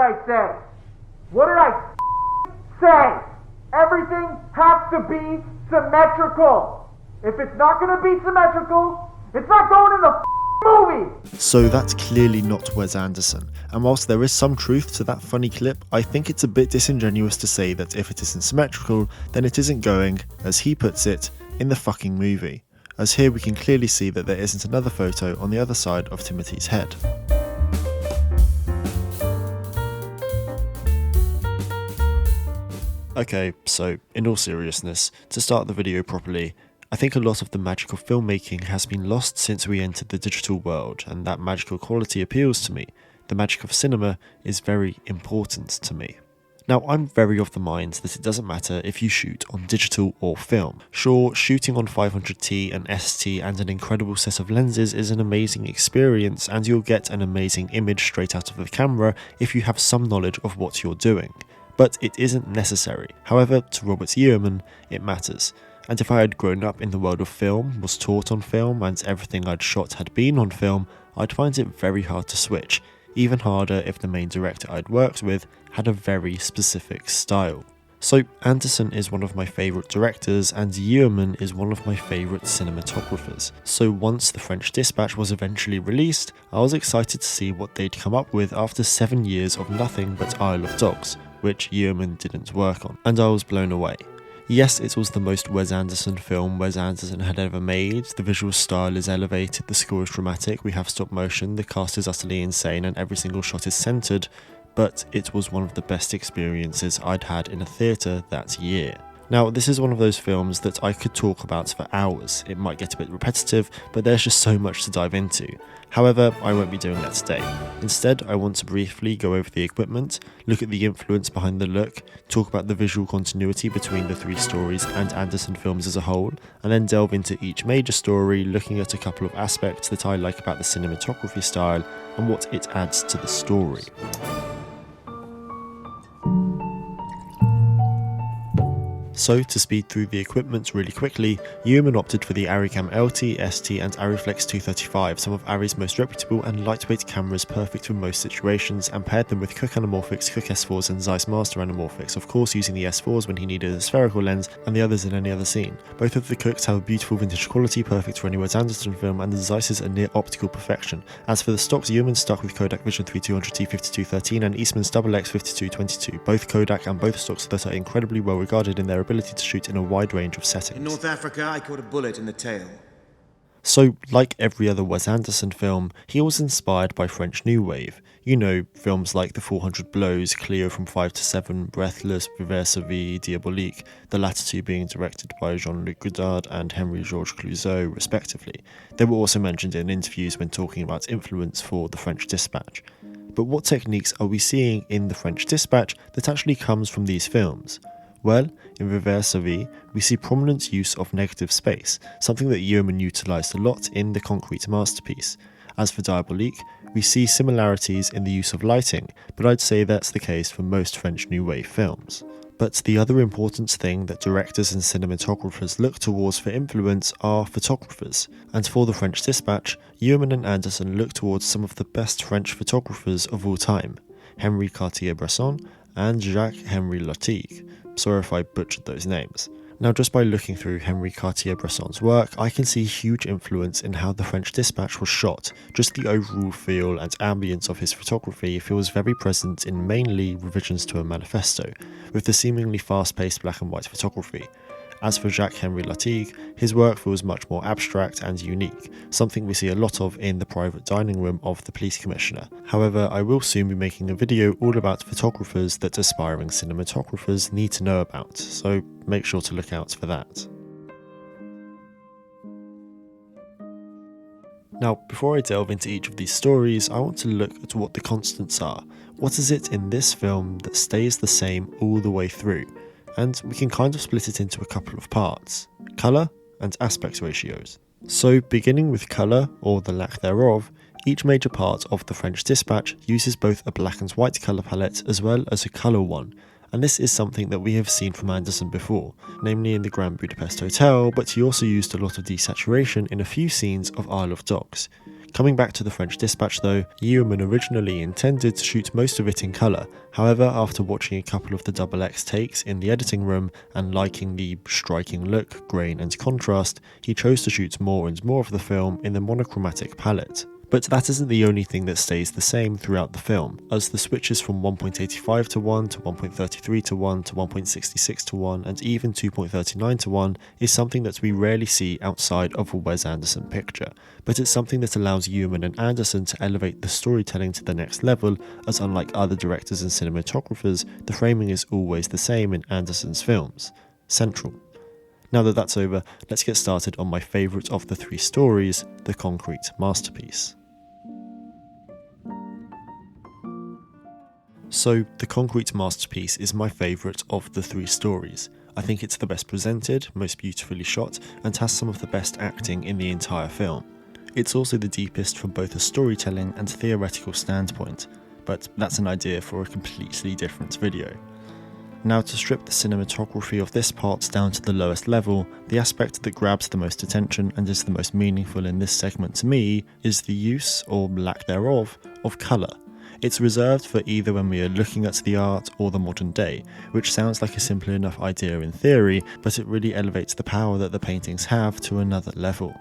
I say? What did I say? Everything has to be symmetrical. If it's not going to be symmetrical, it's not going in the movie. So that's clearly not Wes Anderson, and whilst there is some truth to that funny clip, I think it's a bit disingenuous to say that if it isn't symmetrical, then it isn't going, as he puts it, in the fucking movie. As here we can clearly see that there isn't another photo on the other side of Timothy's head. Okay, so in all seriousness, to start the video properly, I think a lot of the magic of filmmaking has been lost since we entered the digital world, and that magical quality appeals to me. The magic of cinema is very important to me. Now, I'm very of the mind that it doesn't matter if you shoot on digital or film. Sure, shooting on 500T and ST and an incredible set of lenses is an amazing experience, and you'll get an amazing image straight out of the camera if you have some knowledge of what you're doing. But it isn't necessary. However, to Robert Yeoman, it matters. And if I had grown up in the world of film, was taught on film, and everything I'd shot had been on film, I'd find it very hard to switch. Even harder if the main director I'd worked with had a very specific style. So Anderson is one of my favourite directors, and Yeoman is one of my favourite cinematographers. So once The French Dispatch was eventually released, I was excited to see what they'd come up with after 7 years of nothing but Isle of Dogs, which Yeoman didn't work on, and I was blown away. Yes, it was the most Wes Anderson film Wes Anderson had ever made. The visual style is elevated, the score is dramatic, we have stop motion, the cast is utterly insane, and every single shot is centred, but it was one of the best experiences I'd had in a theatre that year. Now, this is one of those films that I could talk about for hours. It might get a bit repetitive, but there's just so much to dive into. However, I won't be doing that today. Instead, I want to briefly go over the equipment, look at the influence behind the look, talk about the visual continuity between the three stories and Anderson films as a whole, and then delve into each major story, looking at a couple of aspects that I like about the cinematography style and what it adds to the story. So, to speed through the equipment really quickly, Yeoman opted for the Aricam LT, ST and Ariflex 235, some of Ari's most reputable and lightweight cameras perfect for most situations, and paired them with Cooke anamorphics, Cooke S4s and Zeiss Master anamorphics, of course using the S4s when he needed a spherical lens and the others in any other scene. Both of the Cookes have a beautiful vintage quality perfect for any Wes Anderson film, and the Zeisses are near optical perfection. As for the stocks, Yeoman stuck with Kodak Vision 3200T 5213 and Eastman's XX 5222, both Kodak and both stocks that are incredibly well regarded in their ability to shoot in a wide range of settings. In North Africa, I caught a bullet in the tail. So, like every other Wes Anderson film, he was inspired by French New Wave. You know, films like The 400 Blows, Cleo from 5 to 7, Breathless, Vivre sa vie, Diabolique, the latter two being directed by Jean-Luc Godard and Henri-Georges Clouzot, respectively. They were also mentioned in interviews when talking about influence for The French Dispatch. But what techniques are we seeing in The French Dispatch that actually comes from these films? Well, in Vivre sa vie, we see prominent use of negative space, something that Yeoman utilised a lot in The Concrete Masterpiece. As for Diabolique, we see similarities in the use of lighting, but I'd say that's the case for most French New Wave films. But the other important thing that directors and cinematographers look towards for influence are photographers, and for The French Dispatch, Yeoman and Anderson look towards some of the best French photographers of all time, Henri Cartier-Bresson and Jacques-Henri Lartigue. Sorry if I butchered those names. Now, just by looking through Henri Cartier-Bresson's work, I can see huge influence in how The French Dispatch was shot. Just the overall feel and ambience of his photography feels very present in mainly revisions to a manifesto, with the seemingly fast-paced black and white photography. As for Jacques-Henri Lartigue, his work feels much more abstract and unique, something we see a lot of in the private dining room of the police commissioner. However, I will soon be making a video all about photographers that aspiring cinematographers need to know about, so make sure to look out for that. Now, before I delve into each of these stories, I want to look at what the constants are. What is it in this film that stays the same all the way through? And we can kind of split it into a couple of parts: colour and aspect ratios. So beginning with colour, or the lack thereof, each major part of The French Dispatch uses both a black and white colour palette as well as a colour one, and this is something that we have seen from Anderson before, namely in the Grand Budapest Hotel, but he also used a lot of desaturation in a few scenes of Isle of Dogs. Coming back to The French Dispatch though, Yeoman originally intended to shoot most of it in colour. However, after watching a couple of the XXX takes in the editing room and liking the striking look, grain and contrast, he chose to shoot more and more of the film in the monochromatic palette. But that isn't the only thing that stays the same throughout the film, as the switches from 1.85 to 1 to 1.33 to 1 to 1.66 to 1 and even 2.39 to 1 is something that we rarely see outside of a Wes Anderson picture, but it's something that allows Yeoman and Anderson to elevate the storytelling to the next level, as unlike other directors and cinematographers, the framing is always the same in Anderson's films: central. Now that that's over, let's get started on my favourite of the three stories, the concrete masterpiece. So, the concrete masterpiece is my favourite of the three stories. I think it's the best presented, most beautifully shot, and has some of the best acting in the entire film. It's also the deepest from both a storytelling and theoretical standpoint, but that's an idea for a completely different video. Now, to strip the cinematography of this part down to the lowest level, the aspect that grabs the most attention and is the most meaningful in this segment to me is the use, or lack thereof, of colour. It's reserved for either when we are looking at the art or the modern day, which sounds like a simple enough idea in theory, but it really elevates the power that the paintings have to another level.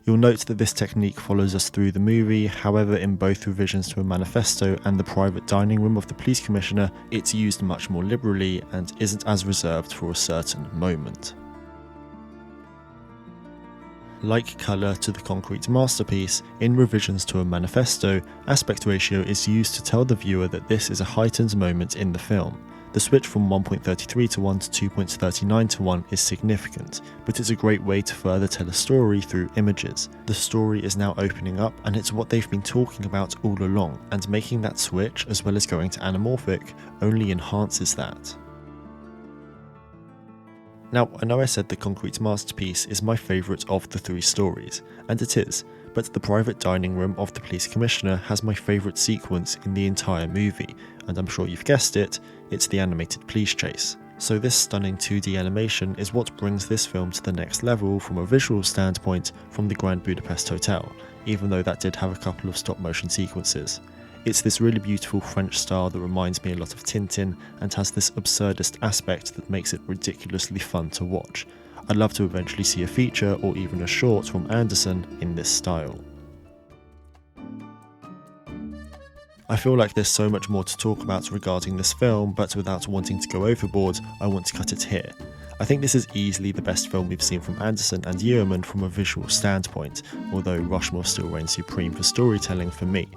You'll note that this technique follows us through the movie, however in both revisions to a manifesto and the private dining room of the police commissioner, it's used much more liberally and isn't as reserved for a certain moment. Like colour to the concrete masterpiece, in revisions to a manifesto, aspect ratio is used to tell the viewer that this is a heightened moment in the film. The switch from 1.33 to 1 to 2.39 to 1 is significant, but it's a great way to further tell a story through images. The story is now opening up, and it's what they've been talking about all along, and making that switch, as well as going to anamorphic, only enhances that. Now, I know I said the concrete masterpiece is my favourite of the three stories, and it is, but the private dining room of the police commissioner has my favourite sequence in the entire movie, and I'm sure you've guessed it, it's the animated police chase. So this stunning 2D animation is what brings this film to the next level from a visual standpoint from the Grand Budapest Hotel, even though that did have a couple of stop motion sequences. It's this really beautiful French style that reminds me a lot of Tintin and has this absurdist aspect that makes it ridiculously fun to watch. I'd love to eventually see a feature or even a short from Anderson in this style. I feel like there's so much more to talk about regarding this film, but without wanting to go overboard, I want to cut it here. I think this is easily the best film we've seen from Anderson and Yeoman from a visual standpoint, although Rushmore still reigns supreme for storytelling for me.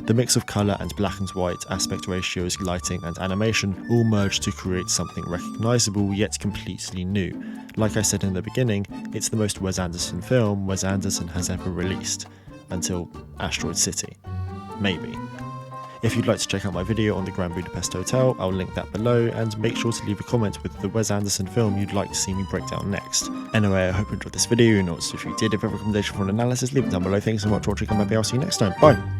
The mix of colour and black and white, aspect ratios, lighting and animation all merge to create something recognisable yet completely new. Like I said in the beginning, it's the most Wes Anderson film Wes Anderson has ever released. Until Asteroid City. Maybe. If you'd like to check out my video on the Grand Budapest Hotel, I'll link that below, and make sure to leave a comment with the Wes Anderson film you'd like to see me break down next. Anyway, I hope you enjoyed this video, and also if you did, if you have a recommendation for an analysis, leave it down below. Thanks so much for watching, and maybe I'll see you next time. Bye!